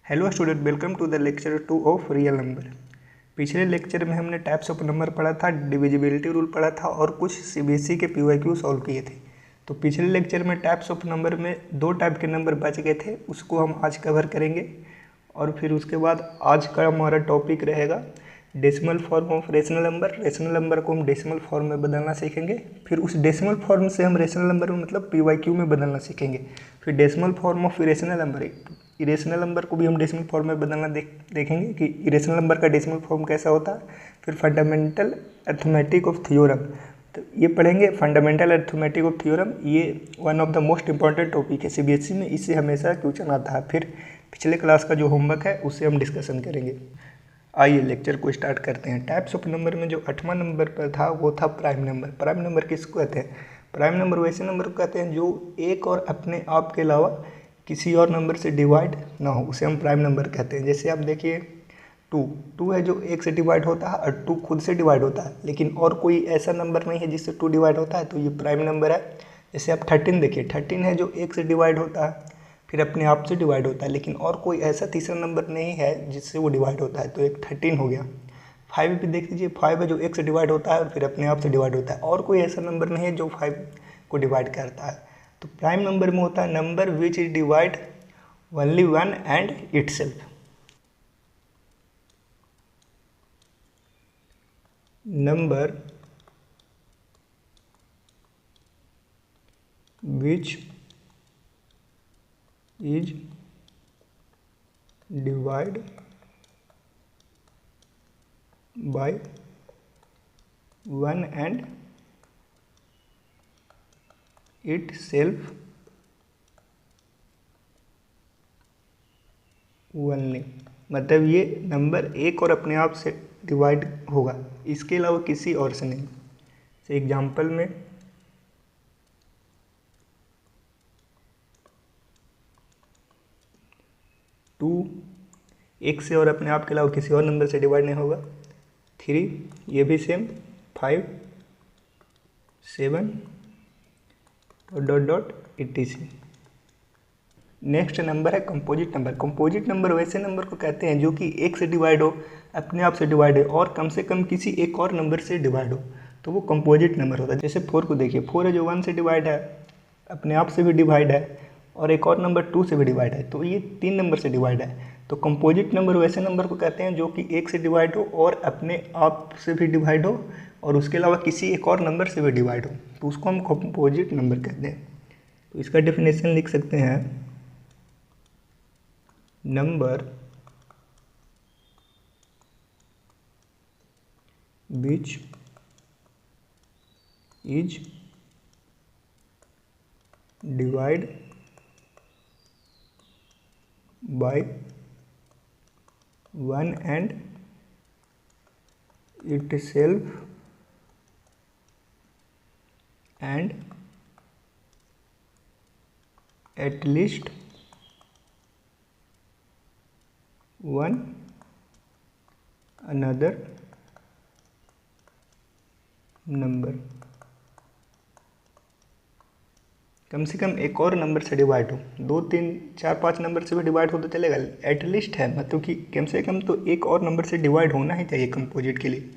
Hello student, welcome to the lecture 2 of real number. पिछले lecture में हमने types of number पढ़ा था, डिविजिबिलिटी रूल पढ़ा था और कुछ सीबीएसई के पीवाईक्यू सॉल्व किए थे। तो पिछले लेक्चर में टाइप्स ऑफ नंबर में दो टाइप के नंबर बच गए थे, उसको हम आज कवर करेंगे। और फिर उसके बाद आज का हमारा टॉपिक रहेगा decimal form of rational number. Rational number को हम डेसिमल फॉर्म में बदलना सीखेंगे, फिर उस डेसिमल फॉर्म से हम रेशनल नंबर में मतलब पीवाईक्यू में बदलना सीखेंगे। फिर decimal form of irrational number, irrational number को भी हम डेसिमल फॉर्म में बदलना देखेंगे कि इरेशनल नंबर का डेसिमल फॉर्म कैसा होता है। फिर फंडामेंटल अर्थमेटिक ऑफ थ्योरम, तो ये पढ़ेंगे फंडामेंटल अर्थमेटिक ऑफ थ्योरम। ये one of the most important topic है सीबीएसई में, इससे हमेशा क्वेश्चन आता है। फिर पिछले क्लास का जो होमवर्क है उससे हम डिस्कशन करेंगे। आइए लेक्चर को स्टार्ट करते हैं। टाइप्स ऑफ नंबर में जो 8वां नंबर पर था वो था प्राइम नंबर। प्राइम नंबर किसको कहते हैं? प्राइम नंबर वैसे नंबर को कहते हैं जो एक और अपने आप के अलावा किसी और नंबर से डिवाइड ना हो, उसे हम प्राइम नंबर कहते हैं। जैसे आप देखिए टू है जो एक से डिवाइड होता है और 2 खुद से डिवाइड होता है, लेकिन और कोई ऐसा नंबर नहीं है जिससे 2 डिवाइड होता है, तो ये प्राइम नंबर है। जैसे आप 13 देखिए, 13 है जो एक से डिवाइड होता है फिर अपने आप से डिवाइड होता है, लेकिन और कोई ऐसा तीसरा नंबर नहीं है जिससे वो डिवाइड होता है, तो एक 13 हो गया। 5 भी देख लीजिए, 5 है जो एक से डिवाइड होता है और फिर अपने आप से डिवाइड होता है, और कोई ऐसा नंबर नहीं है जो 5 को डिवाइड करता है। तो प्राइम नंबर में होता है number which is divide only one and itself. Number which is divide by 1 and itself only, मतलब ये नंबर एक और अपने आप से डिवाइड होगा, इसके अलावा किसी और से नहीं। से एग्जाम्पल में 2 एक से और अपने आप के अलावा किसी और नंबर से डिवाइड नहीं होगा। 3 ये भी same, 5 7 dot dot etc। Next number है कंपोजिट नंबर। कंपोजिट नंबर वैसे नंबर को कहते हैं जो कि एक से डिवाइड हो, अपने आप से डिवाइड हो और कम से कम किसी एक और नंबर से डिवाइड हो, तो वो कंपोजिट नंबर होता है। जैसे 4 को देखिए, 4 है जो 1 से डिवाइड है, अपने आप से भी डिवाइड है और एक और नंबर 2 से भी डिवाइड है, तो ये 3 नंबर से डिवाइड है। तो कंपोजिट नंबर वैसे नंबर को कहते हैं जो कि एक से डिवाइड हो और अपने आप से भी डिवाइड हो और उसके अलावा किसी एक और नंबर से भी डिवाइड हो, तो उसको हम कंपोजिट नंबर कहते हैं। तो इसका डेफिनेशन लिख सकते हैं, number which is divide by 1 and itself and at least one another number, कम से कम एक और नंबर से डिवाइड हो, 2 3 4 5 नंबर से भी डिवाइड हो तो चलेगा, एटलीस्ट है मतलब कि कम से कम तो एक और नंबर से डिवाइड होना ही चाहिए कंपोजिट के लिए।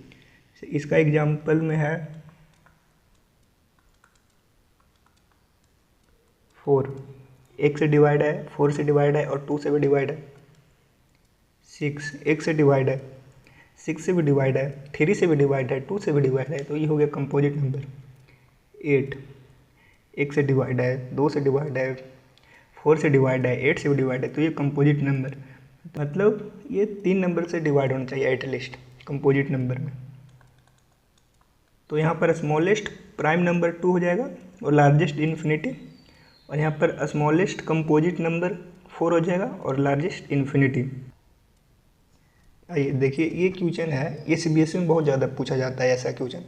इसका एग्जांपल में है 4 एक से डिवाइड है, 4 से डिवाइड है और 2 से भी डिवाइड है। 6 एक से डिवाइड है, 6 से भी डिवाइड है, 3 से भी डिवाइड है, 2 से भी डिवाइड है, तो ये हो गया कंपोजिट नंबर। 8 एक से डिवाइड है, 2 से डिवाइड है, 4 से डिवाइड है, 8 से भी डिवाइड है, तो ये कंपोजिट नंबर, मतलब ये 3 नंबर से डिवाइड होना चाहिए एटलीस्ट कंपोजिट नंबर में। तो यहाँ पर स्मॉलेस्ट प्राइम नंबर 2 हो जाएगा और लार्जेस्ट इन्फिनिटी, और यहाँ पर स्मॉलेस्ट कंपोजिट नंबर 4 हो जाएगा और लार्जेस्ट इन्फिनिटी। आइए देखिए, ये क्वेश्चन है, ये सीबीएसई में बहुत ज़्यादा पूछा जाता है ऐसा क्वेश्चन,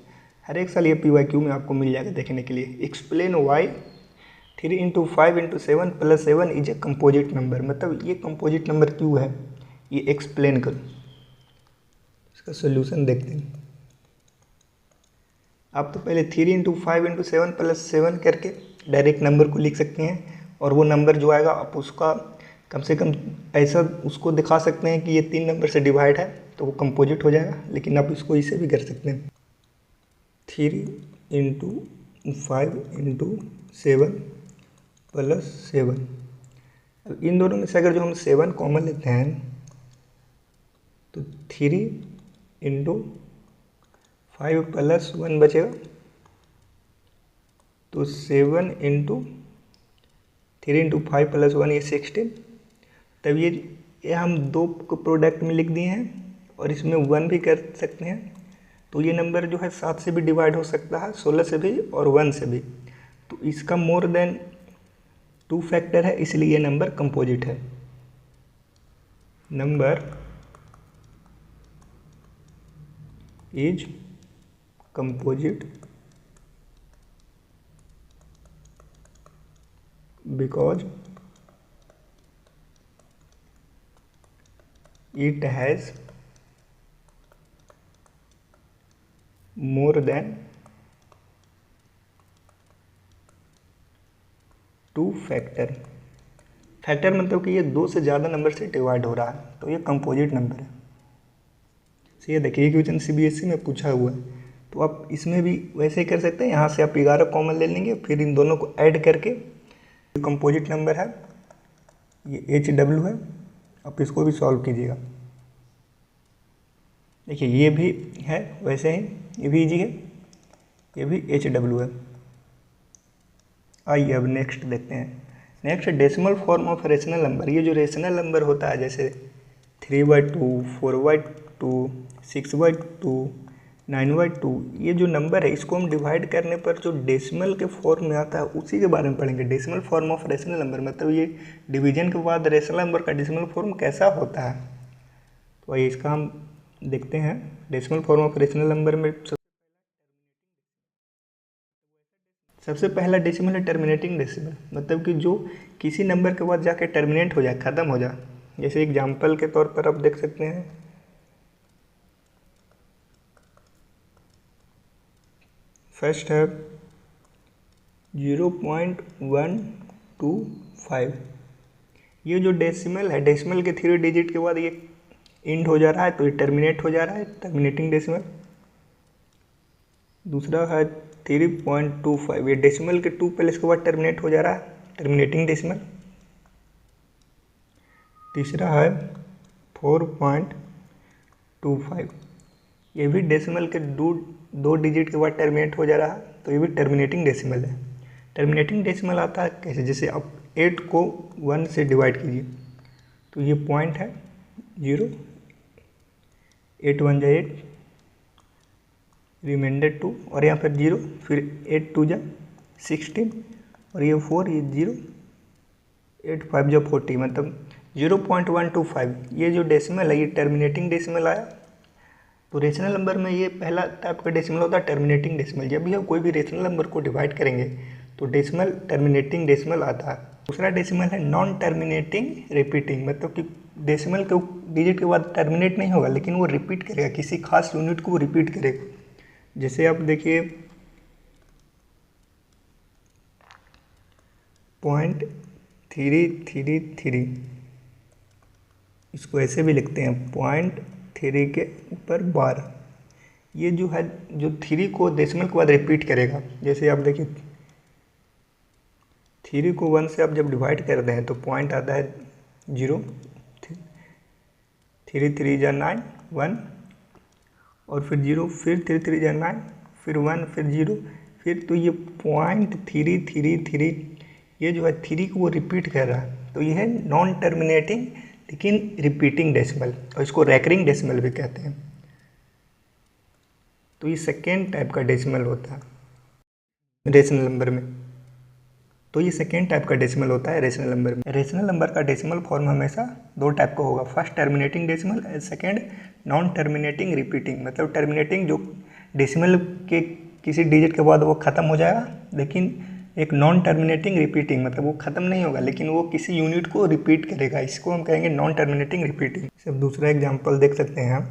हर एक साल ये पीवाईक्यू में आपको मिल जाएगा देखने के लिए। Explain why 3 × 5 × 7 + 7 is a composite number, मतलब ये कंपोजिट नंबर क्यों है ये एक्सप्लेन करो। इसका सोल्यूशन देखते हैं। आप तो पहले 3 × 5 × 7 + 7 करके डायरेक्ट नंबर को लिख सकते हैं, और वो नंबर जो आएगा आप उसका कम से कम ऐसा उसको दिखा सकते हैं कि ये 3 नंबर से डिवाइड है तो वो कंपोजिट हो जाएगा, लेकिन आप इसको इसे भी कर सकते हैं 3 इंटू 5 इंटू 7 प्लस 7। अब इन दोनों में से अगर जो हम 7 कॉमन लेते हैं तो 3 इंटू 5 प्लस 1 बचेगा, तो 7 इंटू 3 इंटू 5 प्लस 1 ये 16। तब ये हम दो को प्रोडक्ट में लिख दिए हैं और इसमें 1 भी कर सकते हैं, तो ये नंबर जो है 7 से भी डिवाइड हो सकता है, 16 से भी और 1 से भी। तो इसका मोर देन 2 फैक्टर है, इसलिए ये नंबर कंपोजिट है। Number is composite because it has more than 2 factor. Factor मतलब कि ये 2 से ज़्यादा नंबर से डिवाइड हो रहा है, तो ये कंपोजिट नंबर है। तो ये देखिए क्वेश्चन CBSE में पूछा हुआ है, तो आप इसमें भी वैसे ही कर सकते हैं। यहाँ से आप 11 कॉमन ले लेंगे, फिर इन दोनों को ऐड करके कंपोजिट नंबर है, ये HW है। आप इसको भी सॉल्व कीजिएगा। देखिए ये भी है वैसे ही, ये भी इजी है, ये भी HW है। आइए अब नेक्स्ट देखते हैं। Next decimal form of rational number. ये जो रेशनल नंबर होता है जैसे 3/2, 4/2, 6/2, 9/2, ये जो नंबर है इसको हम डिवाइड करने पर जो डेसिमल के फॉर्म में आता है उसी के बारे में पढ़ेंगे। Decimal form of rational number मतलब ये डिवीजन के बाद रेशनल नंबर का डेसिमल फॉर्म कैसा होता है, तो आइए इसका हम देखते हैं। Decimal form of rational number में सबसे पहला डेसिमल है टर्मिनेटिंग डेसिमल, मतलब कि जो किसी नंबर के बाद जाके टर्मिनेट हो जाए, ख़त्म हो जाए। जैसे एग्जाम्पल के तौर पर आप देख सकते हैं फर्स्ट है 0.125। ये जो डेसिमल है, डेसिमल के 3 डिजिट के बाद ये इंड हो जा रहा है तो ये टर्मिनेट हो जा रहा है, टर्मिनेटिंग डेसिमल। दूसरा है 3.25, ये डेसिमल के 2 प्लेस के बाद टर्मिनेट हो जा रहा है, टर्मिनेटिंग डेसिमल। तीसरा है 4.25, ये भी डेसिमल के दो डिजिट के बाद टर्मिनेट हो जा रहा है, तो ये भी टर्मिनेटिंग डेसिमल है। टर्मिनेटिंग डेसिमल आता है कैसे, जैसे आप 8 को 1 से डिवाइड कीजिए तो ये पॉइंट है 0, 8 1 जा 8, रिमाइंडर 2 और यहाँ पर 0, फिर 8 2 जा 16 और ये 4, ये 0, 8 5 जा 40, मतलब 0.125। ये जो डेसिमल है ये टर्मिनेटिंग डेसिमल आया। तो रेशनल नंबर में ये पहला टाइप का डेसिमल होता है टर्मिनेटिंग डेसिमल। जब भी हम कोई भी रेशनल नंबर को डिवाइड करेंगे तो डेसिमल टर्मिनेटिंग डेसिमल आता है। दूसरा डेसिमल है नॉन टर्मिनेटिंग रिपीटिंग, मतलब कि डेसिमल के डिजिट के बाद टर्मिनेट नहीं होगा लेकिन वो रिपीट करेगा, किसी खास यूनिट को वो रिपीट करेगा। जैसे आप देखिए 0.333, इसको ऐसे भी लिखते हैं 0.3 के ऊपर 12। ये जो है जो 3 को डेसिमल के बाद रिपीट करेगा। जैसे आप देखिए 3 को 1 से आप जब डिवाइड करते हैं तो पॉइंट आता है 0, 3 3 जा 9 1 और फिर 0, फिर 3 3 जा 9, फिर 1, फिर 0, फिर तो ये 0.333 ये जो है 3 को वो रिपीट कर रहा है, तो ये है नॉन टर्मिनेटिंग लेकिन रिपीटिंग डेसिमल, और इसको रैकरिंग डेसिमल भी कहते हैं। तो ये सेकेंड टाइप का डेसिमल होता है रेशनल नंबर में। तो ये सेकेंड टाइप का डेसिमल होता है रेशनल नंबर में। रेशनल नंबर का डेसिमल फॉर्म हमेशा 2 टाइप का होगा, first terminating decimal and second non terminating repeating. मतलब टर्मिनेटिंग जो डेसिमल के किसी डिजिट के बाद वो ख़त्म हो जाएगा, लेकिन एक नॉन टर्मिनेटिंग रिपीटिंग मतलब वो ख़त्म नहीं होगा लेकिन वो किसी यूनिट को रिपीट करेगा, इसको हम कहेंगे नॉन टर्मिनेटिंग रिपीटिंग। सब दूसरा एग्जाम्पल देख सकते हैं आप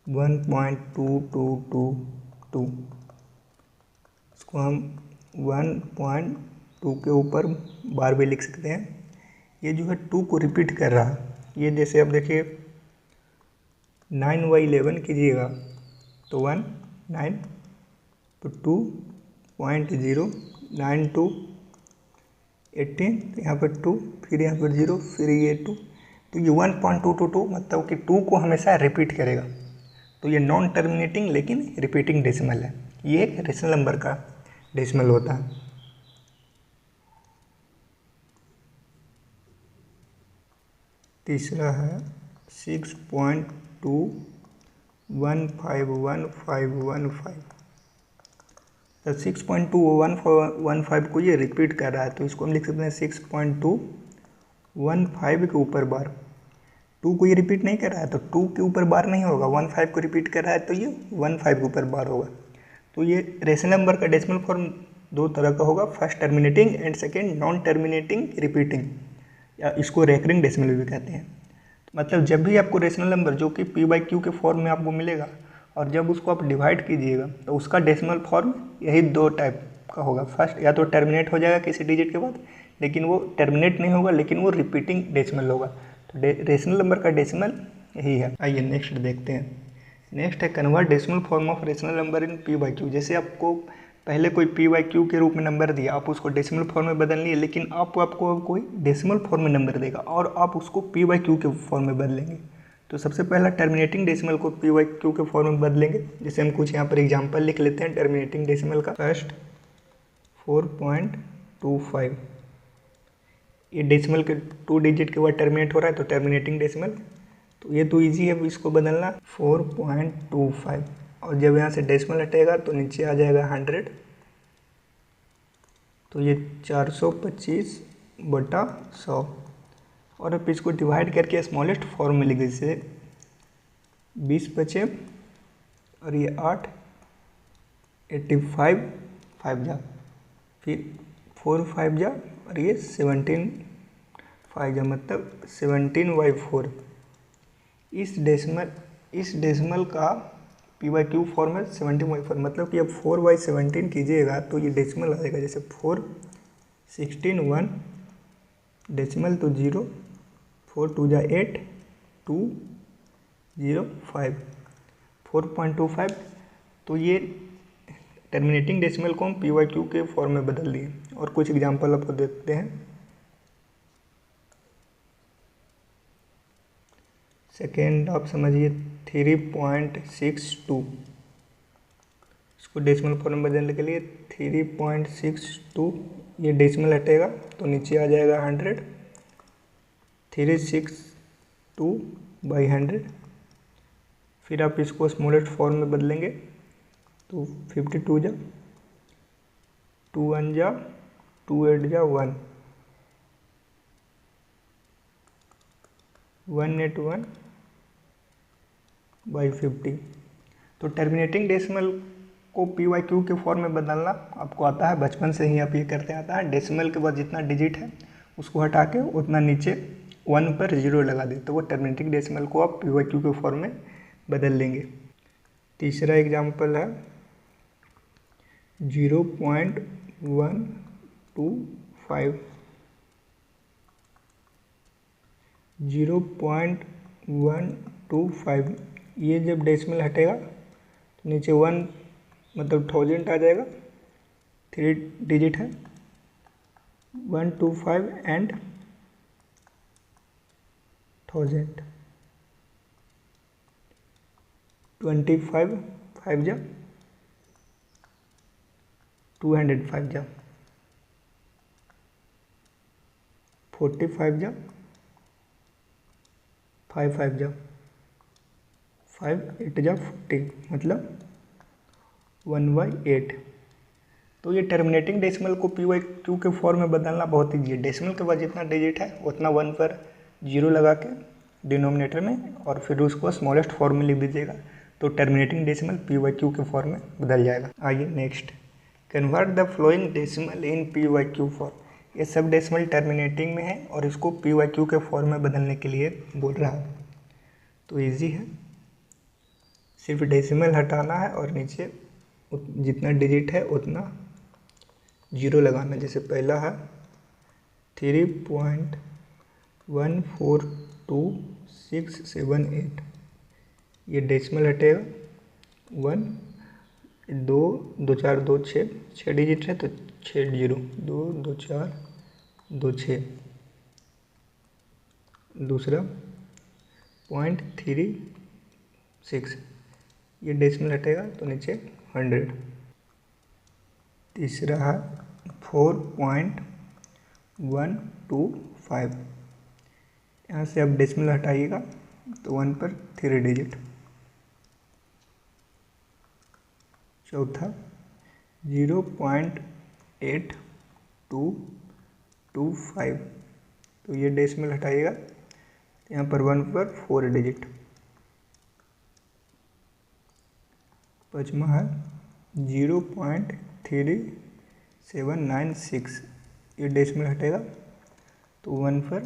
1.2222, इसको हम 1.2 2 के ऊपर बार भी लिख सकते हैं। ये जो है 2 को रिपीट कर रहा है। ये जैसे आप देखिए 9/11 कीजिएगा तो 1 9 तो 2.092 18 यहाँ पर 2 फिर यहाँ पर 0 फिर ये 2 तो ये 1.222 मतलब कि 2 को हमेशा रिपीट करेगा। तो ये नॉन टर्मिनेटिंग लेकिन रिपीटिंग डेसिमल है। ये एक रेशनल नंबर का डेसिमल होता है। तीसरा है 6.2151515। तो 6.21515 को ये रिपीट कर रहा है तो इसको हम लिख सकते हैं 6.215 के ऊपर बार। 2 को ये रिपीट नहीं कर रहा है तो 2 के ऊपर बार नहीं होगा, 15 को रिपीट कर रहा है तो ये 15 के ऊपर बार होगा। तो ये रेशनल नंबर का डेसिमल फॉर्म दो तरह का होगा, first terminating and second non terminating repeating, या इसको रेकरिंग डेसिमल भी कहते हैं। मतलब जब भी आपको रेशनल नंबर जो कि p/q के फॉर्म में आपको मिलेगा और जब उसको आप डिवाइड कीजिएगा तो उसका डेसिमल फॉर्म यही दो टाइप का होगा। फर्स्ट या तो टर्मिनेट हो जाएगा किसी डिजिट के बाद, लेकिन वो टर्मिनेट नहीं होगा, लेकिन वो रिपीटिंग डेसिमल होगा। तो रेशनल नंबर का डेसिमल यही है। आइए नेक्स्ट देखते हैं। नेक्स्ट है convert decimal form of rational number in p/q। जैसे आपको पहले कोई p/q के रूप में नंबर दिया, आप उसको डेसिमल फॉर्म में बदल लिए, लेकिन आपको कोई डेसिमल फॉर्म में नंबर देगा और आप उसको p/q के फॉर्म में बदलेंगे। तो सबसे पहला टर्मिनेटिंग डेसिमल को p/q के फॉर्म में बदलेंगे। जैसे हम कुछ यहाँ पर एग्जांपल लिख लेते हैं टर्मिनेटिंग डेसिमल का। फर्स्ट 4.25, ये डेसिमल के 2 डिजिट के बाद टर्मिनेट हो रहा है तो टर्मिनेटिंग डेसिमल। तो ये तो ईजी है इसको बदलना 4.25, और जब यहाँ से डेसिमल हटेगा तो नीचे आ जाएगा 100, तो ये 425/100। और अब इसको डिवाइड करके स्मॉलेस्ट फॉर्म में लिख दीजिए 20 बचे और ये 8 85 5 जा, फिर 4 5 जा और ये 17 5 जा, मतलब 17/4। इस डेसिमल का p/q फॉर्म है 17/4, मतलब कि अब 4/17 कीजिएगा तो ये डेसिमल आएगा। जैसे 4 16 1 डेसिमल तो 0, 4 2 जा 8 2 0 5 4.25। तो ये टर्मिनेटिंग डेसिमल को हम p/q के फॉर्म में बदल दिए। और कुछ एग्जांपल आपको देखते हैं। सेकेंड आप समझिए 3.62, इसको डेसिमल फॉर्म में बदलने के लिए 3.62, ये डेसिमल हटेगा तो नीचे आ जाएगा 100, 362/100। फिर आप इसको स्मॉलेस्ट फॉर्म में बदलेंगे तो 52 जा 2 1 जा 2 8 जा 1 181/50। तो टर्मिनेटिंग डेसिमल को p/q के फॉर्म में बदलना आपको आता है, बचपन से ही आप ये करते आता है। डेसिमल के बाद जितना डिजिट है उसको हटा के उतना नीचे 1 पर 0 लगा दे, तो वो टर्मिनेटिंग डेसिमल को आप p/q के फॉर्म में बदल लेंगे। तीसरा एग्जाम्पल है 0.125, 0.125, ये जब डेसिमल हटेगा तो नीचे 1 मतलब 1000 आ जाएगा, 3 डिजिट है 125 एंड 1000, 25 5 जा 205 जा 45 जा 5 5 जा 5 8 जा 40, मतलब 1/8। तो ये टर्मिनेटिंग डेसिमल को p/q के फॉर्म में बदलना बहुत ईजी है। डेसिमल के बाद जितना डिजिट है उतना 1 पर 0 लगा के डिनोमिनेटर में और फिर उसको स्मॉलेस्ट फॉर्म में लिख दीजिएगा, तो टर्मिनेटिंग डेसिमल p/q के फॉर्म में बदल जाएगा। आइए next, convert the flowing decimal in p/q form. ये सब डेसिमल टर्मिनेटिंग में है और इसको p/q के फॉर्म में बदलने के लिए बोल रहा है। तो इजी है, सिर्फ डेसिमल हटाना है और नीचे जितना डिजिट है उतना जीरो लगाना। जैसे पहला है 3.142678, ये डेसिमल हटेगा 1, 2 2 4 2 6 डिजिट है तो 6 जीरो, 2 2 4 2 6। दूसरा 0.36, ये डेसिमल हटेगा तो नीचे 100। तीसरा है 4.125, यहाँ से अब डेसिमल हटाइएगा तो 1 पर 3 डिजिट। चौथा 0.8225, तो ये डेसिमल हटाइएगा तो यहाँ पर 1 पर 4 डिजिट। पाँचवा है 0.3796, ये डेसिमल हटेगा तो 1 पर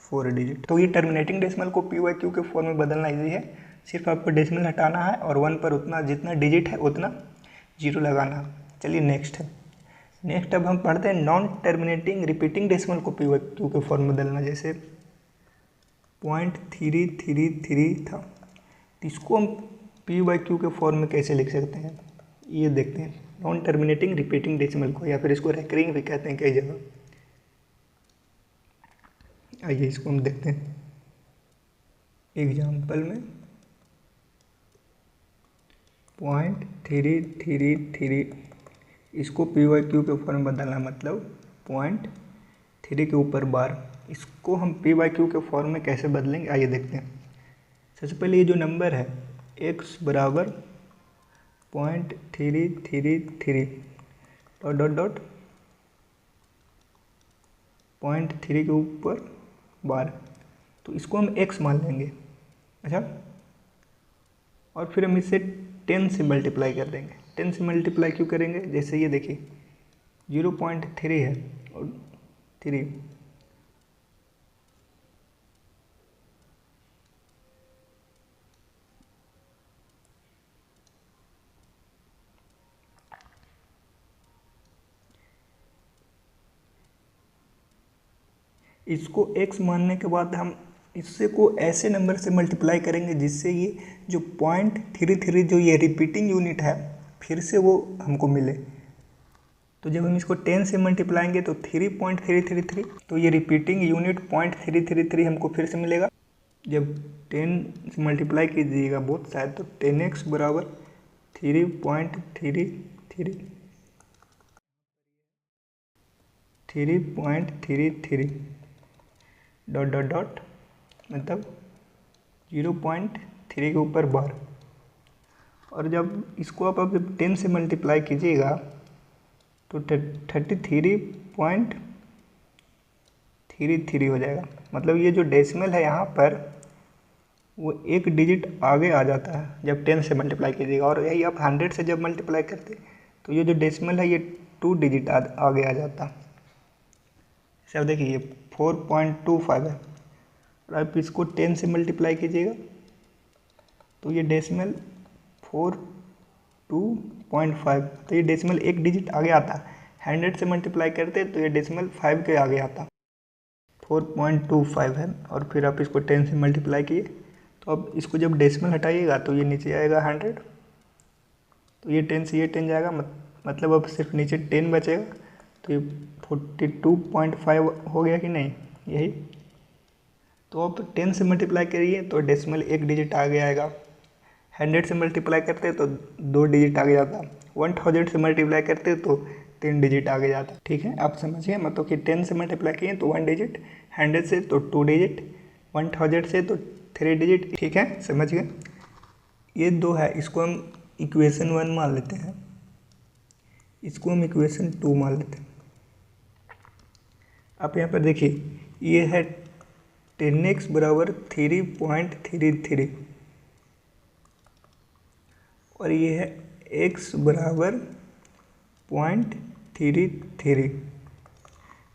4 डिजिट। तो ये टर्मिनेटिंग डेसिमल को PYQ के फॉर्म में बदलना इजी है, सिर्फ आपको डेसिमल हटाना है और 1 पर उतना जितना डिजिट है उतना जीरो लगाना। चलिए नेक्स्ट अब हम पढ़ते हैं नॉन टर्मिनेटिंग रिपीटिंग डेसिमल को PYQ के फॉर्म में बदलना। जैसे 0.333 था, तो इसको हम PYQ के फॉर्म में कैसे लिख सकते हैं, ये देखते हैं। नॉन टर्मिनेटिंग रिपीटिंग डेसिमल को, या फिर इसको रेकरिंग भी कहते हैं कई जगह। आइए इसको हम देखते हैं एग्जाम्पल में। 0.333, इसको PYQ के फॉर्म में बदलना, मतलब 0.3 के ऊपर बार। इसको हम PYQ के फॉर्म में कैसे बदलेंगे, आइए देखते हैं। सबसे पहले ये जो नंबर है x बराबर 0.333 डॉट डॉट 0.3 के ऊपर बार, तो इसको हम x मान लेंगे। अच्छा, और फिर हम इसे 10 से मल्टीप्लाई कर देंगे। 10 से मल्टीप्लाई क्यों करेंगे, जैसे ये देखिए 0.3 है और 3, इसको x मानने के बाद हम इससे को ऐसे नंबर से मल्टीप्लाई करेंगे जिससे ये जो 0.33 जो ये रिपीटिंग यूनिट है फिर से वो हमको मिले। तो जब हम इसको 10 से मल्टीप्लाएंगे तो 3.333, तो ये रिपीटिंग यूनिट 0.333 हमको फिर से मिलेगा। जब 10 से मल्टीप्लाई कीजिएगा बोथ साइड तो 10x बराबर 3.33 डॉट डॉट डॉट, मतलब 0.3 के ऊपर बार। और जब इसको आप अब 10 से मल्टीप्लाई कीजिएगा तो 33.33 हो जाएगा। मतलब ये जो डेसिमल है यहाँ पर वो एक डिजिट आगे आ जाता है जब 10 से मल्टीप्लाई कीजिएगा। और यही आप 100 से जब मल्टीप्लाई करते तो ये जो डेसिमल है ये 2 डिजिट आगे आ जाता। अब देखिए ये 4.25 है और आप इसको 10 से मल्टीप्लाई कीजिएगा तो ये डेसिमल 42.5, तो ये डेसिमल एक डिजिट आगे आता। 100 से मल्टीप्लाई करते तो ये डेसिमल 5 के आगे आता, 4.25 है। और फिर आप इसको 10 से मल्टीप्लाई किए तो अब इसको जब डेसिमल हटाइएगा तो ये नीचे आएगा 100, तो ये 10 से ये 10 जाएगा, मतलब अब सिर्फ नीचे 10 बचेगा। तो ये 42.5 हो गया कि नहीं, यही। तो अब 10 से मल्टीप्लाई करिए तो डेसिमल एक डिजिट आगे आएगा। 100 से मल्टीप्लाई करते तो 2 डिजिट आगे जाता। 1000 से मल्टीप्लाई करते तो 3 डिजिट आगे जाता। ठीक है, आप समझिए, मतलब कि 10 से मल्टीप्लाई किए तो 1 डिजिट, 100 से तो 2 डिजिट, 1000 से तो 3 डिजिट। ठीक है, समझ गए। ये 2 है, इसको हम इक्वेशन 1 मान लेते हैं, इसको हम इक्वेशन 2 मान लेते हैं। आप यहाँ पर देखिए ये है 10x बराबर 3.33 और ये है x बराबर 0.33।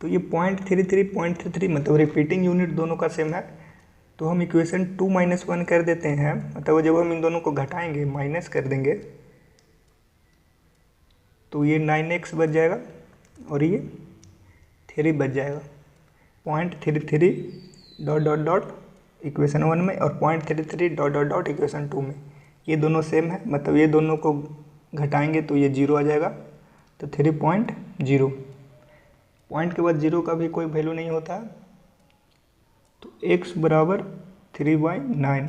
तो ये 0.33 मतलब रिपीटिंग यूनिट दोनों का सेम है, तो हम इक्वेशन 2 - 1 कर देते हैं। मतलब जब हम इन दोनों को घटाएंगे माइनस कर देंगे तो ये 9x बच जाएगा और ये 3 बच जाएगा। 0.33 डॉट डॉट डॉट इक्वेशन 1 में और 0.33 डॉट डॉट डॉट इक्वेशन 2 में, ये दोनों सेम है, मतलब ये दोनों को घटाएंगे तो ये 0 आ जाएगा। तो 3.0, पॉइंट के बाद 0 का भी कोई वैल्यू नहीं होता है। तो x बराबर 3/9,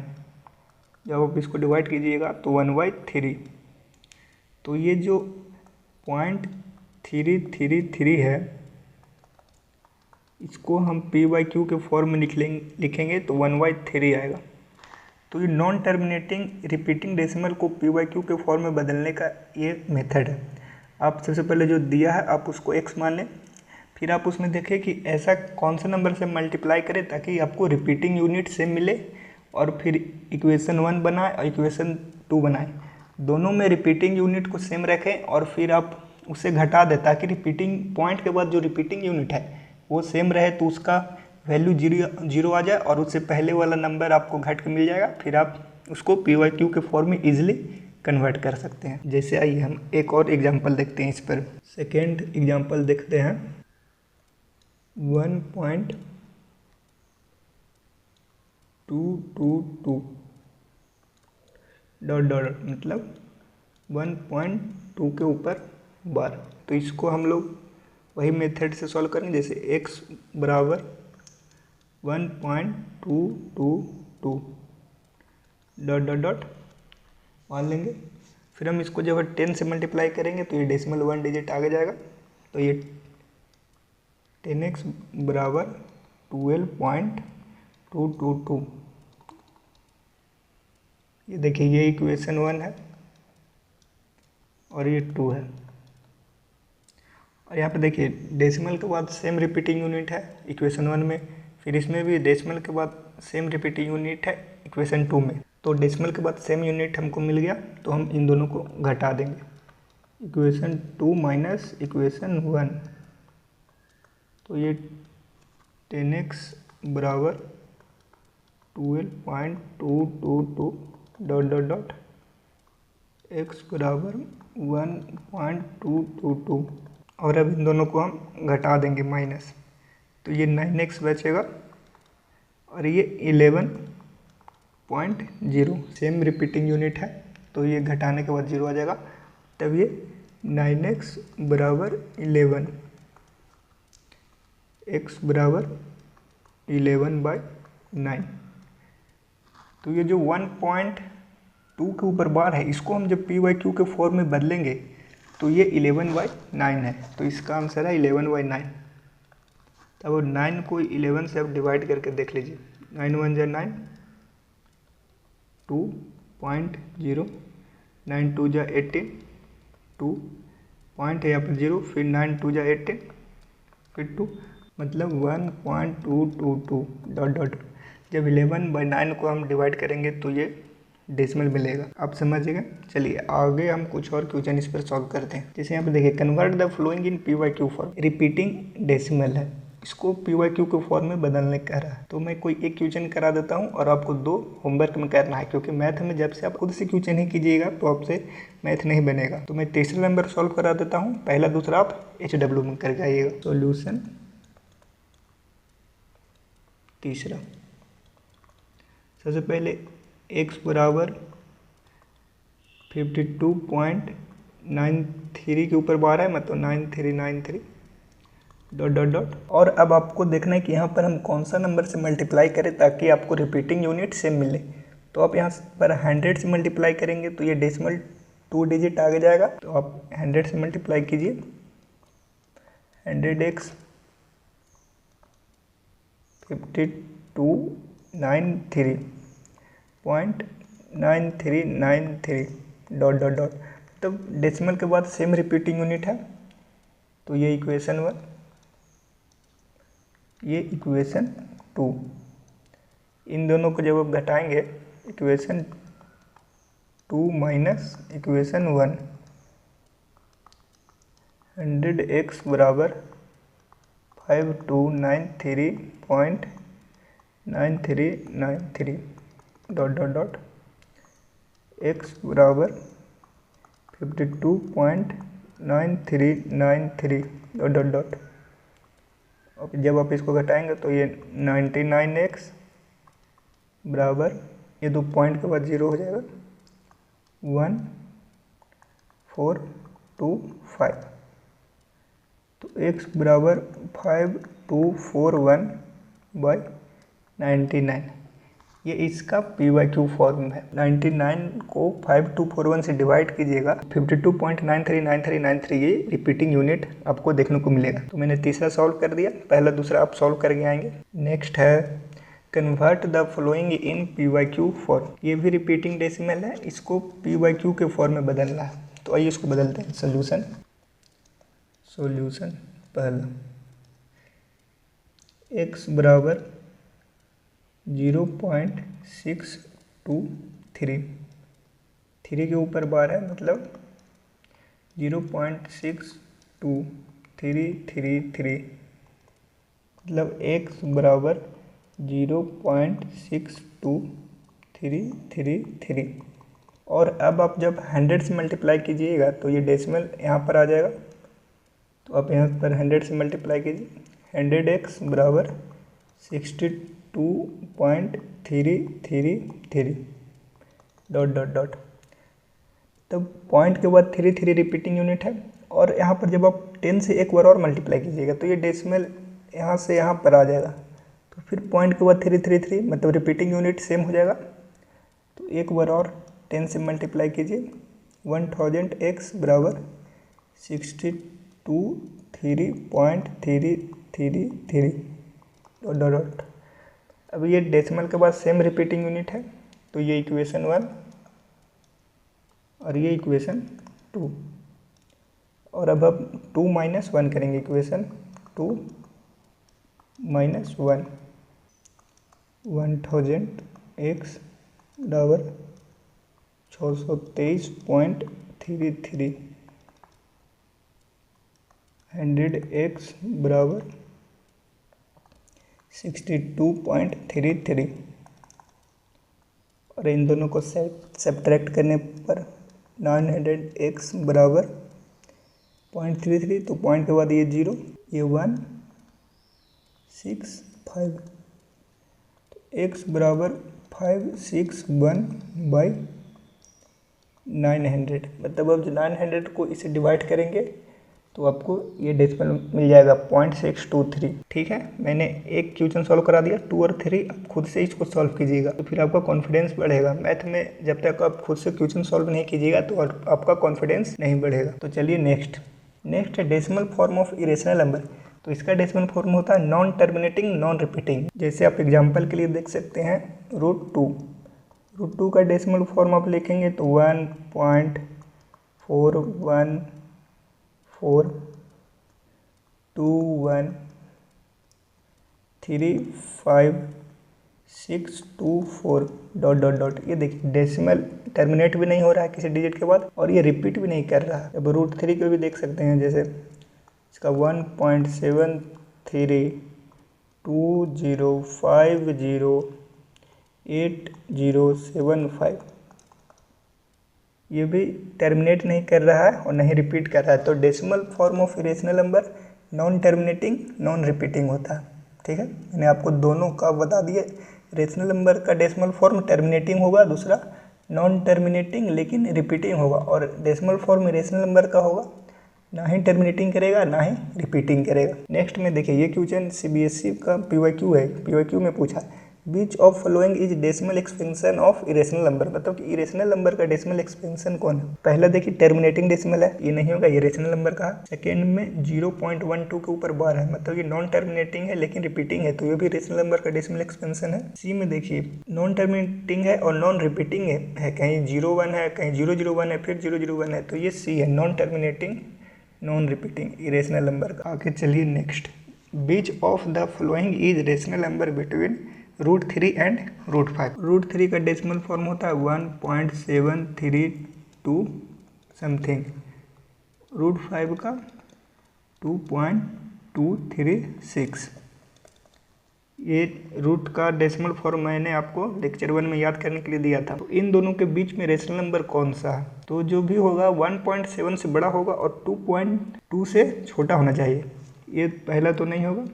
जब आप इसको डिवाइड कीजिएगा तो 1/3। तो ये जो 0.333 है, इसको हम p/q के फॉर्म में लिखेंगे तो 1/3 आएगा। तो ये नॉन टर्मिनेटिंग रिपीटिंग डेसिमल को p/q के फॉर्म में बदलने का ये मेथड है। आप सबसे पहले जो दिया है आप उसको x मान लें, फिर आप उसमें देखें कि ऐसा कौन सा नंबर से मल्टीप्लाई करें ताकि आपको रिपीटिंग यूनिट सेम मिले, और फिर इक्वेशन 1 बनाए और इक्वेशन 2 बनाए, दोनों में रिपीटिंग यूनिट को सेम रखें और फिर आप उसे घटा दें ताकि रिपीटिंग पॉइंट के बाद जो रिपीटिंग यूनिट है वो सेम रहे, तो उसका वैल्यू 0 आ जाए और उससे पहले वाला नंबर आपको घट के मिल जाएगा। फिर आप उसको p/q के फॉर्म में इजीली कन्वर्ट कर सकते हैं। जैसे आइए हम एक और एग्जांपल देखते हैं इस पर। सेकेंड एग्जांपल देखते हैं। 1.222 डॉट डॉट मतलब 1.2 के ऊपर बार। तो इसको हम लोग वही मेथड से सॉल्व करेंगे, जैसे x बराबर 1.222 डॉट डॉट डॉट मान लेंगे। फिर हम इसको जब 10 से मल्टीप्लाई करेंगे तो ये डेसिमल 1 डिजिट आगे जाएगा। तो ये 10x बराबर 12.222। ये देखिए ये इक्वेशन 1 है और ये 2 है। और यहाँ पे देखिए डेसिमल के बाद सेम रिपीटिंग यूनिट है इक्वेशन 1 में, फिर इसमें भी डेसिमल के बाद सेम रिपीटिंग यूनिट है इक्वेशन 2 में। तो डेसिमल के बाद सेम यूनिट हमको मिल गया, तो हम इन दोनों को घटा देंगे। इक्वेशन 2 माइनस इक्वेशन 1, तो ये 10x बराबर 12.222 डॉट डॉट डॉट x बराबर 1.222, और अब इन दोनों को हम घटा देंगे माइनस, तो ये 9x बचेगा और ये 11.0 सेम रिपीटिंग यूनिट है, तो ये घटाने के बाद 0 आ जाएगा। तब ये 9x बराबर 11, x बराबर 11/9। तो ये जो 1.2 के ऊपर बार है, इसको हम जब p/q के फॉर्म में बदलेंगे तो ये 11/9 है, तो इसका आंसर है 11/9। तब 9 को 11 से आप डिवाइड करके देख लीजिए। 9 1 जा 9, 2.0, 9 2 जा 18, 2 पॉइंट है यहाँ पर 0, फिर 9 2 जा 18, फिर 2, मतलब 1.222 डॉट डॉट। जब 11/9 को हम डिवाइड करेंगे तो ये डेसिमल मिलेगा। आप समझिएगा। चलिए आगे हम कुछ और क्वेश्चन इस पर सॉल्व करते हैं। जैसे यहाँ पे देखिए, convert the following in p/q form. Repeating decimal है, इसको p/q के फॉर्म में बदलने कह रहा है। तो मैं कोई एक क्वेश्चन करा देता हूँ और आपको 2 होमवर्क में करना है, क्योंकि मैथ में जब से आप खुद से क्वेश्चन नहीं कीजिएगा तो आपसे मैथ नहीं बनेगा। तो मैं तीसरा नंबर सॉल्व करा देता हूँ, पहला दूसरा आप HW में कर जाइएगा। सॉल्यूशन तीसरा, सबसे पहले x बराबर 52.93 के ऊपर बार है, मतलब 9393 डॉट डॉट डॉट। और अब आपको देखना है कि यहाँ पर हम कौन सा नंबर से मल्टीप्लाई करें ताकि आपको रिपीटिंग यूनिट सेम मिले। तो आप यहाँ पर 100 से मल्टीप्लाई करेंगे तो ये डेसिमल 2 डिजिट आगे जाएगा। तो आप 100 से मल्टीप्लाई कीजिए, 100x 5293.9393 डॉट डॉट डॉट। तब डेसिमल के बाद सेम रिपीटिंग यूनिट है, तो ये इक्वेशन 1, ये इक्वेशन 2। इन दोनों को जब आप घटाएंगे, इक्वेशन 2 माइनस इक्वेशन 1, 100x बराबर 5293.9393 डॉट डॉट डॉट x बराबर 52.93 9393 डॉट डॉट डॉट। और जब आप इसको घटाएंगे तो ये 99x बराबर, ये 2 पॉइंट के बाद 0 हो जाएगा 1425। तो x बराबर 5241/99। ये इसका PYQ फॉर्म है। 99 को 5241 से डिवाइड कीजिएगा, 52.939393 ये रिपीटिंग यूनिट आपको देखने को मिलेगा। तो मैंने तीसरा सॉल्व कर दिया, पहला दूसरा आप सॉल्व करके आएंगे। नेक्स्ट है convert the following in PYQ form. ये भी रिपीटिंग डेसिमल है, इसको PYQ के फॉर्म में बदलना है। तो आइए इसको बदलते हैं। सॉल्यूशन पहला, x बराबर 0.623, 3 के ऊपर बार है मतलब 0.62333, मतलब x बराबर 0.62333। और अब आप जब 100 से मल्टीप्लाई कीजिएगा तो ये डेसिमल यहाँ पर आ जाएगा। तो आप यहाँ पर 100 से मल्टीप्लाई कीजिए, 100x बराबर 62.333 डॉट डॉट डॉट। तब पॉइंट के बाद 33 रिपीटिंग यूनिट है। और यहाँ पर जब आप 10 से एक बार और मल्टीप्लाई कीजिएगा तो ये डेसिमल यहाँ से यहाँ पर आ जाएगा। तो फिर पॉइंट के बाद 333 मतलब रिपीटिंग यूनिट सेम हो जाएगा। तो एक बार और 10 से मल्टीप्लाई कीजिए, 1000x बराबर 62.333 डॉट डॉट डॉट। अब ये डेसिमल के बाद सेम रिपीटिंग यूनिट है। तो ये इक्वेशन 1 और ये इक्वेशन 2। और अब हम 2 - 1 करेंगे, इक्वेशन 2 - 1, 1000x बराबर 623.33, 100x बराबर 62.33। और इन दोनों को सब्ट्रैक्ट करने पर 900x बराबर 0.33, तो पॉइंट के बाद ये 0, ये 165। तो x बराबर 561/900, मतलब अब जो 900 को इसे डिवाइड करेंगे तो आपको ये डेसिमल मिल जाएगा 0.623। ठीक है, मैंने एक क्वेश्चन सॉल्व करा दिया, 2 और 3 आप खुद से इसको सॉल्व कीजिएगा तो फिर आपका कॉन्फिडेंस बढ़ेगा। मैथ में जब तक आप खुद से क्वेश्चन सॉल्व नहीं कीजिएगा तो आपका कॉन्फिडेंस नहीं बढ़ेगा। तो चलिए नेक्स्ट है decimal form of irrational number. तो इसका डेसिमल फॉर्म होता है नॉन टर्मिनेटिंग नॉन रिपीटिंग। जैसे आप एग्जाम्पल के लिए देख सकते हैं √2 का डेसिमल फॉर्म आप लिखेंगे तो 1.4142135624 डॉट डॉट डॉट। ये देखिए डेसिमल टर्मिनेट भी नहीं हो रहा है किसी डिजिट के बाद और ये रिपीट भी नहीं कर रहा है। अब √3 को भी देख सकते हैं, जैसे इसका 1.7320508075, ये भी टर्मिनेट नहीं कर रहा है और नहीं रिपीट कर रहा है। तो decimal form of irrational number non terminating non repeating होता है। ठीक है, मैंने आपको दोनों का बता दिया। इरेशनल नंबर का डेसिमल फॉर्म टर्मिनेटिंग होगा, दूसरा नॉन टर्मिनेटिंग लेकिन रिपीटिंग होगा। और डेसिमल फॉर्म इरेशनल नंबर का होगा, ना ही टर्मिनेटिंग करेगा ना ही रिपीटिंग करेगा। नेक्स्ट में देखिए, ये क्वेश्चन CBSE का PYQ है। PYQ में पूछा which of following is decimal expansion of irrational number, मतलब कि इरेशनल नंबर का डेसिमल एक्सपेंशन कौन है। पहला देखिए टर्मिनेटिंग डेसिमल है, ये नहीं होगा, ये इरेशनल नंबर का है। सेकेंड में 0.12 के ऊपर बार है, मतलब ये नॉन टर्मिनेटिंग है लेकिन रिपीटिंग है, तो ये भी इरेशनल नंबर का डेसिमल एक्सपेंशन है। सी में देखिए नॉन टर्मिनेटिंग है और नॉन रिपीटिंग है, कहीं 01 है कहीं 001 है फिर 001 है, तो ये सी है non terminating non repeating irrational number का। आगे चलिए next, beach of the following is rational number between √3 and √5। √3 का डेसिमल फॉर्म होता है 1.732 समथिंग, √5 का 2.236। ये रूट का डेसिमल फॉर्म मैंने आपको लेक्चर 1 में याद करने के लिए दिया था। तो इन दोनों के बीच में रेशनल नंबर कौन सा है? तो जो भी होगा 1.7 से बड़ा होगा और 2.2 से छोटा होना चाहिए। ये पहला तो नहीं होगा,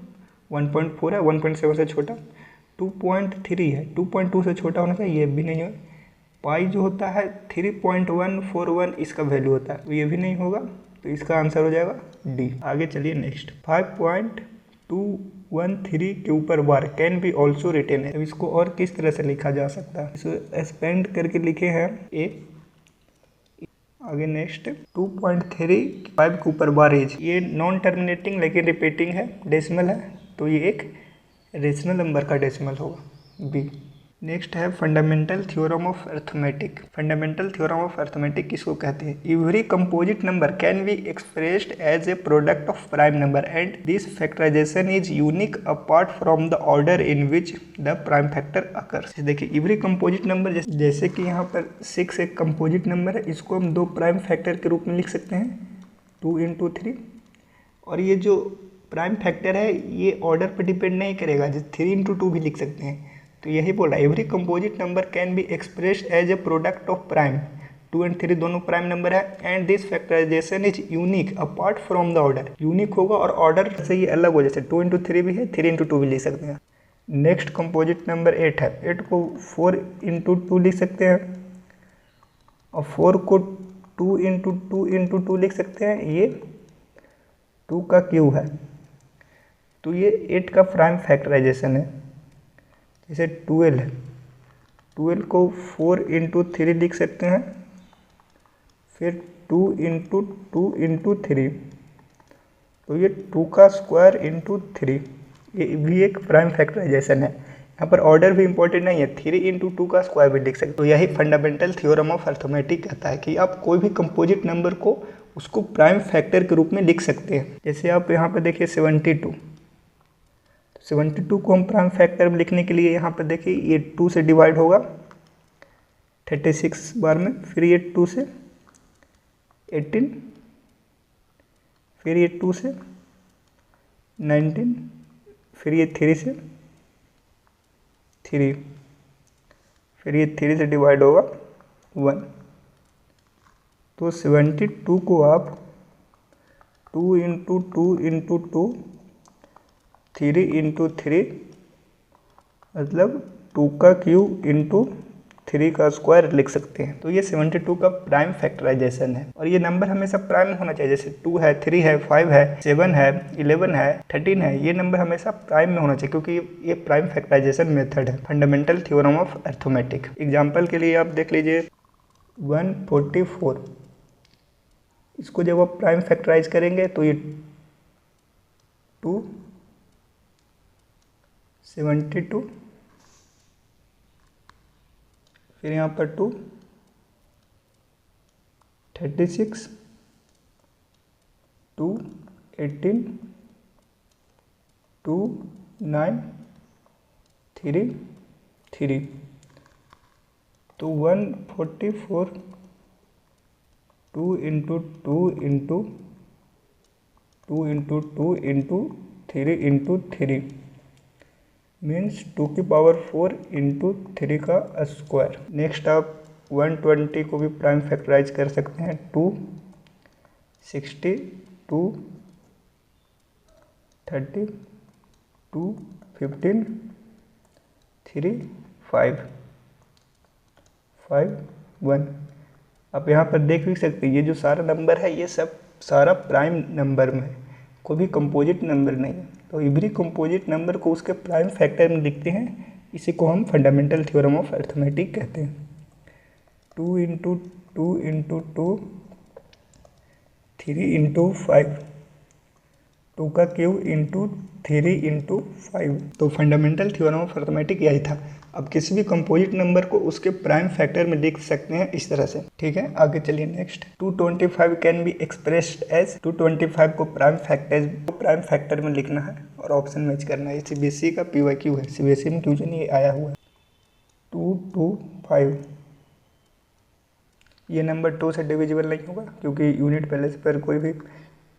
1.4 है, 1.7 से छोटा। 2.3 है, 2.2 से छोटा होना चाहिए, ये भी नहीं होगा। पाई जो होता है 3.141 इसका वैल्यू होता है, तो ये भी नहीं होगा। तो इसका आंसर हो जाएगा डी। आगे चलिए नेक्स्ट, 5.213 के ऊपर बार कैन बी ऑल्सो रिटेन है। अब इसको और किस तरह से लिखा जा सकता है? इसको एक्सपेंड करके लिखे हैं ए। आगे नेक्स्ट 2.35 के ऊपर बार एज, ये नॉन टर्मिनेटिंग लेकिन रिपीटिंग है, डेसिमल है, तो ये एक रेशनल नंबर का डेसिमल होगा, बी। नेक्स्ट है fundamental theorem of arithmetic. Fundamental theorem of arithmetic किसको कहते हैं? Every composite number can be expressed as a product of prime number and this factorisation is unique apart from the order in which the prime factor occurs. देखिए every composite number, जैसे कि यहाँ पर 6 एक composite number है, इसको हम 2 prime factor के रूप में लिख सकते हैं, 2 × 3। और ये जो प्राइम फैक्टर है ये ऑर्डर पर डिपेंड नहीं करेगा, जैसे 3 × 2 भी लिख सकते हैं। तो यही बोल रहा है every composite number can be expressed as a product of prime, 2 और 3 दोनों प्राइम नंबर है, and this factorisation is unique apart from the order. Unique होगा और ऑर्डर से ये अलग हो, जैसे 2 × 3 भी है, 3 × 2 भी लिख सकते हैं। नेक्स्ट कंपोजिट नंबर 8 है, 8 को 4 × 2 लिख सकते हैं और 4 को 2 × 2 × 2 लिख सकते हैं, ये 2 का क्यूब है। तो ये 8 का प्राइम फैक्टराइजेशन है। जैसे 12 है, 12 को 4 × 3 लिख सकते हैं, फिर 2 × 2 × 3, तो ये 2 का स्क्वायर × 3, ये भी एक प्राइम फैक्टराइजेशन है। यहाँ पर ऑर्डर भी इंपॉर्टेंट नहीं है, 3 × 2 का स्क्वायर भी लिख सकते हैं। तो यही फंडामेंटल थ्योरम ऑफ अर्थमेटिक कहता है कि आप कोई भी कंपोजिट नंबर को उसको प्राइम फैक्टर के रूप में लिख सकते हैं। जैसे आप यहाँ पर देखिए 72, 72 को हम प्राइम फैक्टर में लिखने के लिए यहाँ पर देखिए ये 2 से डिवाइड होगा 36 बार में, फिर ये 2 से 18, फिर ये 2 से 19, फिर ये 3 से 3, फिर ये 3 से डिवाइड होगा 1। तो 72 को आप 2 × 2 × 2, 3 × 3, मतलब 2 का क्यूब × 3 का स्क्वायर लिख सकते हैं। तो ये 72 का प्राइम फैक्टराइजेशन है। और ये नंबर हमेशा प्राइम होना चाहिए, जैसे 2 है, 3 है, 5 है, 7 है, 11 है, 13 है, ये नंबर हमेशा प्राइम में होना चाहिए, क्योंकि ये प्राइम फैक्टराइजेशन मेथड है, fundamental theorem of arithmetic. Example के लिए आप देख लीजिए 144, इसको जब आप प्राइम फैक्टराइज करेंगे तो ये 2, 72, फिर यहाँ पर 2, 36, 2, 18, 2, 9, 3, 3, तो 144 2 × 2 × 2 × 2 × 3 × 3 मीन्स 2 की पावर 4 × 3 का स्क्वायर। नेक्स्ट आप 120 को भी प्राइम फैक्टराइज कर सकते हैं, 2, 60, 2, 30, 2, 15, 3, 5, 5, 1। आप यहाँ पर देख भी सकते हैं ये जो सारा नंबर है ये सब सारा प्राइम नंबर में है, कोई भी कंपोजिट नंबर नहीं है। तो एवरी कंपोजिट नंबर को उसके प्राइम फैक्टर में लिखते हैं, इसी को हम फंडामेंटल थ्योरम ऑफ अर्थमेटिक कहते हैं। 2 × 2 × 2, 3 × 5, 2 का क्यूब × 3 × 5। तो फंडामेंटल थ्योरम ऑफ अर्थमेटिक यही था। अब किसी भी कंपोजिट नंबर को उसके प्राइम फैक्टर में लिख सकते हैं इस तरह से, ठीक है। आगे चलिए next, 225 can be expressed as, 225 को प्राइम फैक्टर में लिखना है और ऑप्शन मैच करना है। सीबीएसई का PYQ है, सीबीएसई में क्वेश्चन ये आया हुआ है। 225, ये नंबर 2 से डिविजिबल नहीं होगा क्योंकि यूनिट प्लेस पर कोई भी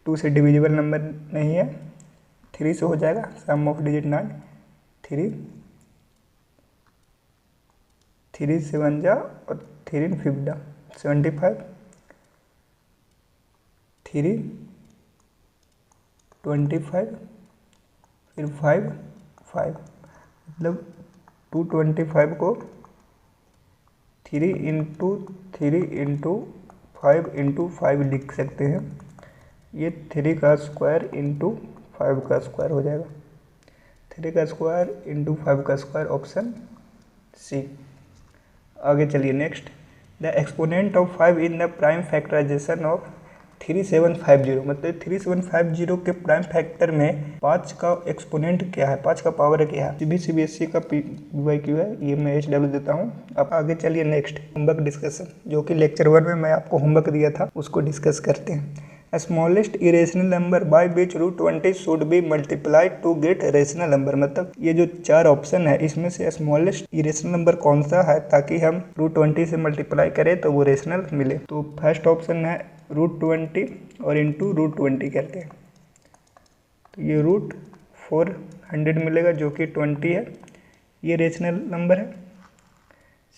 2 से डिविजिबल नंबर नहीं है, 3 से हो जाएगा, सम ऑफ डिजिट 9, 3 3 7 जा और 3 5 जा 75, 3 25, फिर 5 5, मतलब 225 को 3 इंटू 3 इंटू 5 इंटू 5 लिख सकते हैं। ये 3 का स्क्वायर इंटू 5 का स्क्वायर हो जाएगा। 3 का स्क्वायर इंटू 5 का स्क्वायर, ऑप्शन सी। आगे चलिए next, the exponent of 5 in the prime factorisation of 3750, मतलब 3750 के प्राइम फैक्टर में 5 का एक्सपोनेंट क्या है, 5 का पावर क्या है। सीबीएसई का PYQ है, ये मैं HW देता हूँ। अब आगे चलिए नेक्स्ट, होमवर्क डिस्कशन, जो कि लेक्चर 1 में मैं आपको होमवर्क दिया था, उसको डिस्कस करते हैं। Smallest irrational number by which root 20 should be multiplied to get rational number, मतलब ये जो 4 ऑप्शन है इसमें से स्मॉलेस्ट इरेशनल नंबर कौन सा है ताकि हम रूट 20 से मल्टीप्लाई करें तो वो रेशनल मिले। तो फर्स्ट ऑप्शन है रूट 20 और इंटू रूट 20 करते हैं, तो ये रूट 400 मिलेगा जो कि 20 है, ये रेशनल नंबर है।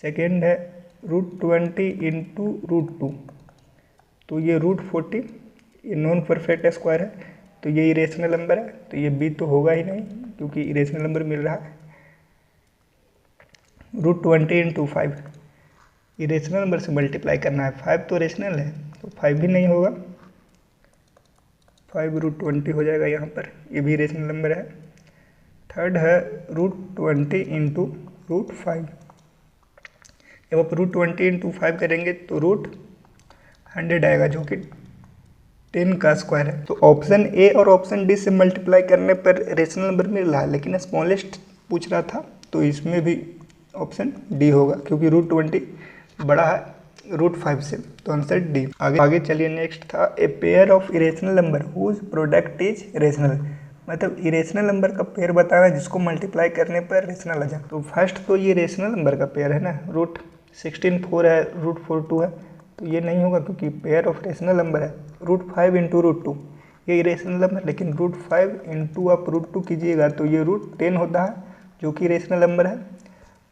सेकेंड है रूट 20 इंटू रूट 2, तो ये रूट 40, ये नॉन परफेक्ट स्क्वायर है, तो ये इरेशनल नंबर है, तो ये बी तो होगा ही नहीं क्योंकि इरेशनल नंबर मिल रहा है। रूट 20 इंटू 5, इरेशनल नंबर से मल्टीप्लाई करना है, 5 तो रेशनल है तो 5 भी नहीं होगा, 5 रूट 20 हो जाएगा यहाँ पर, ये भी रेशनल नंबर है। थर्ड है रूट 20 इंटू रूट 5, जब आप रूट 20 इंटू 5 करेंगे तो रूट 100 आएगा जो कि 10 का स्क्वायर है। तो ऑप्शन ए और ऑप्शन डी से मल्टीप्लाई करने पर रेशनल नंबर मिल रहा है, लेकिन स्मॉलेस्ट पूछ रहा था तो इसमें भी ऑप्शन डी होगा क्योंकि रूट 20 बड़ा है रूट 5 से, तो आंसर डी। आगे चलिए नेक्स्ट था a pair of irrational number whose product is rational, मतलब इरेशनल नंबर का पेयर बताना जिसको मल्टीप्लाई करने पर रेशनल आ जाए। तो फर्स्ट तो ये रेशनल नंबर का पेयर है ना, रूट 16 4 है, रूट 4 2 है, तो ये नहीं होगा क्योंकि पेयर ऑफ रेशनल नंबर है। रूट 5 इंटू रूट 2, ये रेशनल नंबर, लेकिन रूट 5 इंटू आप रूट 2 कीजिएगा तो ये रूट 10 होता है जो कि रेशनल नंबर है,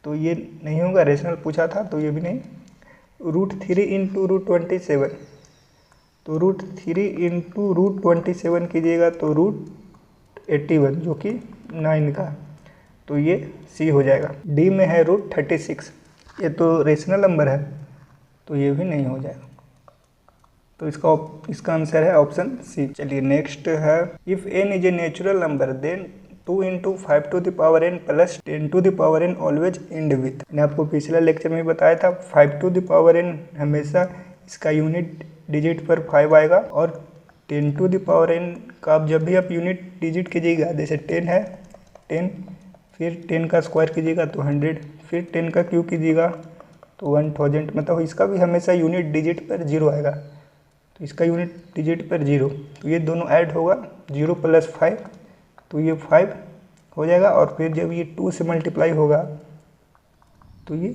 तो ये नहीं होगा, रेशनल पूछा था तो ये भी नहीं। रूट 3 इंटू रूट 27, तो रूट 3 इंटू रूट 27 कीजिएगा तो रूट 81 जो कि 9 का, तो ये सी हो जाएगा। डी में है रूट 36, ये तो रेशनल नंबर है तो ये भी नहीं हो जाएगा, तो इसका आंसर है ऑप्शन सी। चलिए नेक्स्ट है if n is a natural number then 2 into 5 to the power n plus 10 to the power n always end with. मैंने आपको पिछले लेक्चर में बताया था 5 टू द पावर n हमेशा इसका यूनिट डिजिट पर 5 आएगा, और 10 टू द पावर n का जब भी आप यूनिट डिजिट कीजिएगा, जैसे 10 है 10, फिर 10 का स्क्वायर कीजिएगा तो 100, फिर 10 का क्यूब कीजिएगा तो 1000, मतलब इसका भी हमेशा यूनिट डिजिट पर 0 आएगा, तो इसका यूनिट डिजिट पर 0, तो ये दोनों ऐड होगा 0 प्लस 5, तो ये 5 हो जाएगा, और फिर जब ये 2 से मल्टीप्लाई होगा तो ये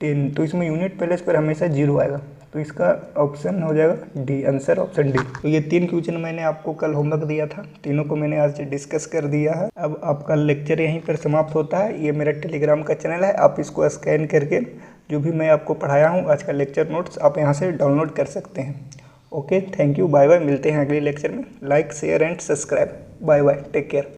10, तो इसमें यूनिट प्लेस पर हमेशा 0 आएगा, तो इसका ऑप्शन हो जाएगा डी, आंसर ऑप्शन डी। तो ये 3 क्वेश्चन मैंने आपको कल होमवर्क दिया था, तीनों को मैंने आज डिस्कस कर दिया है। अब आपका लेक्चर यहीं पर समाप्त होता है। ये मेरा टेलीग्राम का चैनल है, आप इसको स्कैन करके जो भी मैं आपको पढ़ाया हूँ आज का लेक्चर नोट्स आप यहाँ से डाउनलोड कर सकते हैं। Okay, thank you, bye bye, मिलते हैं अगले लेक्चर में। Like share and subscribe, bye bye, take care.